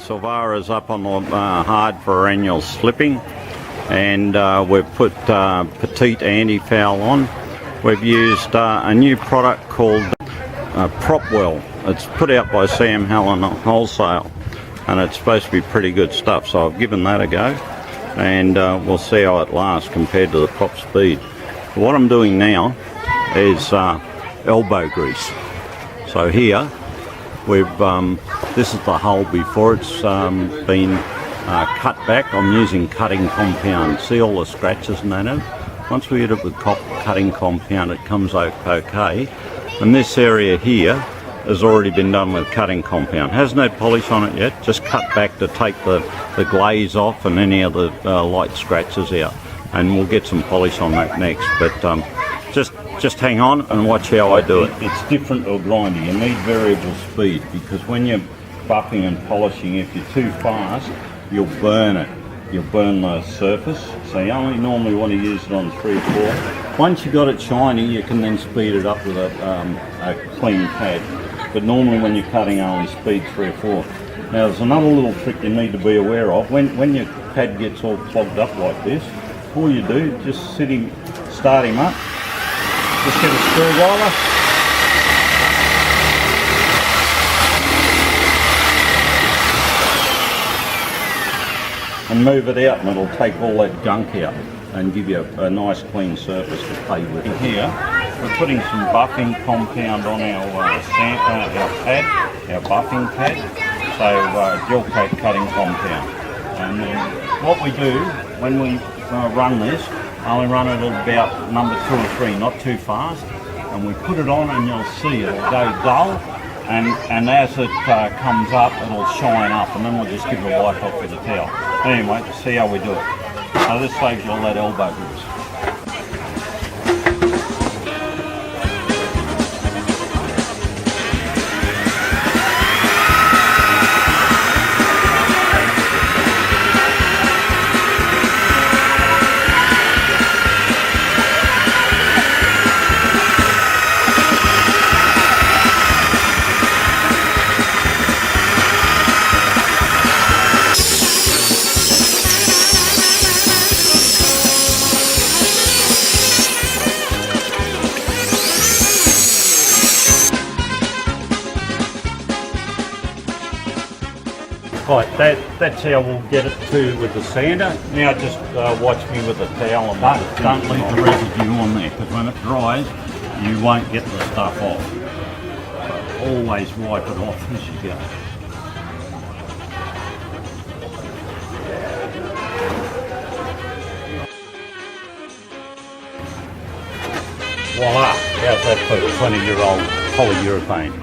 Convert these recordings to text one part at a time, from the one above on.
Silvara's up on the hard for annual slipping, and we've put Petite anti-foul on. We've used a new product called Propwell. It's put out by Sam Helen Wholesale, and it's supposed to be pretty good stuff, so I've given that a go, and we'll see how it lasts compared to the Prop Speed. What I'm doing now is elbow grease. So here we've this is the hull before it's been cut back. I'm using cutting compound. See all the scratches and that in it? Once we hit it with cutting compound, it comes out okay. And this area here has already been done with cutting compound. Has no polish on it yet, just cut back to take the glaze off and any other light scratches out. And we'll get some polish on that next. But just hang on and watch how I do it. It's different to a grinder. You need variable speed, because when you're buffing and polishing, if you're too fast, you'll burn it. You'll burn the surface. So you only normally want to use it on 3 or 4. Once you've got it shiny, you can then speed it up with a clean pad. But normally when you're cutting, only speed 3 or 4. Now there's another little trick you need to be aware of. When your pad gets all clogged up like this, all you do, just start him up. Just get a screwdriver. And move it out, and it'll take all that gunk out and give you a nice clean surface to play with. In here, we're putting some buffing compound on our pad, our buffing pad, so gel coat cutting compound. And then what we do when we run this, I only run it at about number 2 or 3, not too fast, and we put it on and you'll see it'll go dull, and as it comes up it'll shine up, and then we'll just give it a wipe off with a towel. Anyway, see how we do it. So this saves you all that elbow grease. Right, that's how we'll get it to with the sander. Now just watch me with the towel, and don't leave the residue on there, because when it dries you won't get the stuff off. So always wipe it off as you go. Voila! How's that for 20-year-old polyurethane?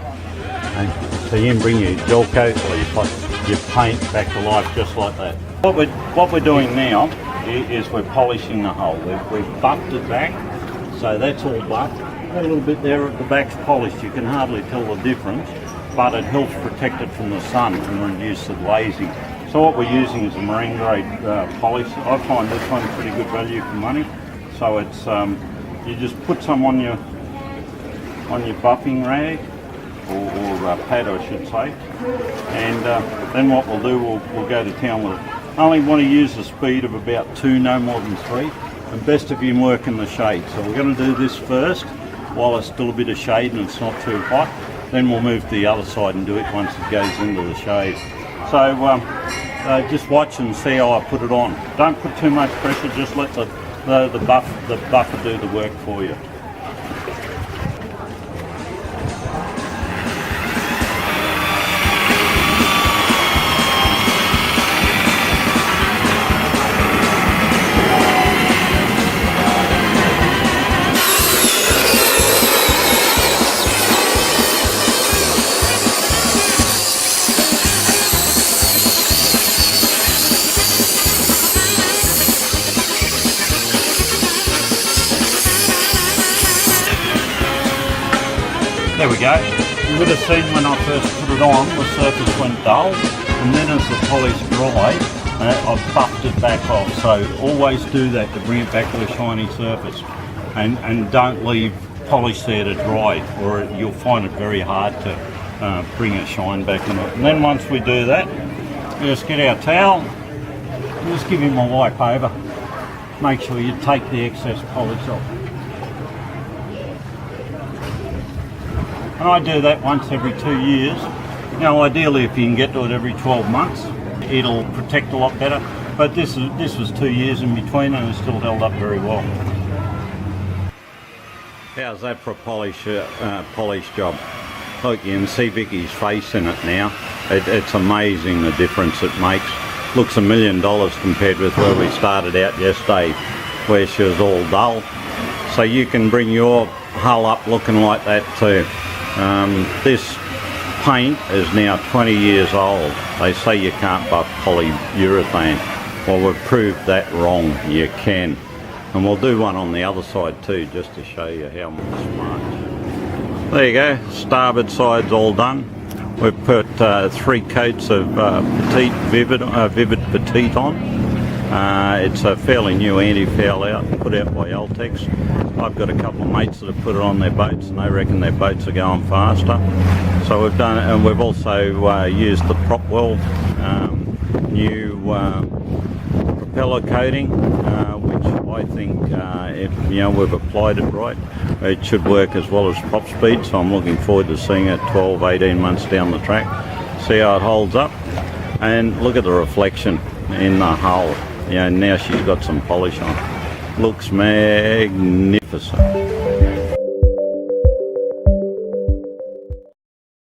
Okay. So you can bring your gel coat or your paint back to life just like that. What we're doing now is we're polishing the hull. We've buffed it back, so that's all buffed. A little bit there at the back's polished. You can hardly tell the difference, but it helps protect it from the sun and reduce the glazing. So what we're using is a marine grade polish. I find this one pretty good value for money. So it's you just put some on your buffing rag, or pad I should say, and then what we'll do, we'll go to town with it. I only want to use a speed of about 2, no more than 3, and best if you can work in the shade. So we're going to do this first while it's still a bit of shade and it's not too hot, then we'll move to the other side and do it once it goes into the shade. So just watch and see how I put it on. Don't put too much pressure, just let the buffer do the work for you. There we go. You would have seen when I first put it on, the surface went dull, and then as the polish dried, I've buffed it back off. So always do that to bring it back to a shiny surface, and don't leave polish there to dry, or you'll find it very hard to bring a shine back in it. And then once we do that, Just get our towel and just give him a wipe over. Make sure you take the excess polish off. And I do that once every 2 years. Now ideally if you can get to it every 12 months, it'll protect a lot better. But this was 2 years in between and it's still held up very well. How's that for a polish job? Look, you can see Vicky's face in it now. It's amazing the difference it makes. Looks $1 million compared with where we started out yesterday, where she was all dull. So you can bring your hull up looking like that too. This paint is now 20 years old. They say you can't buff polyurethane. Well, we've proved that wrong. You can. And we'll do one on the other side too, just to show you how smart. There you go, starboard side's all done. We've put 3 coats of Vivid Petite on. It's a fairly new anti-foul out, put out by Altex. I've got a couple of mates that have put it on their boats and they reckon their boats are going faster. So we've done it, and we've also used the Propwell new propeller coating, which I think if we've applied it right, it should work as well as prop speed. So I'm looking forward to seeing it 12-18 months down the track, see how it holds up. And look at the reflection in the hull. Now she's got some polish on. Looks magnificent.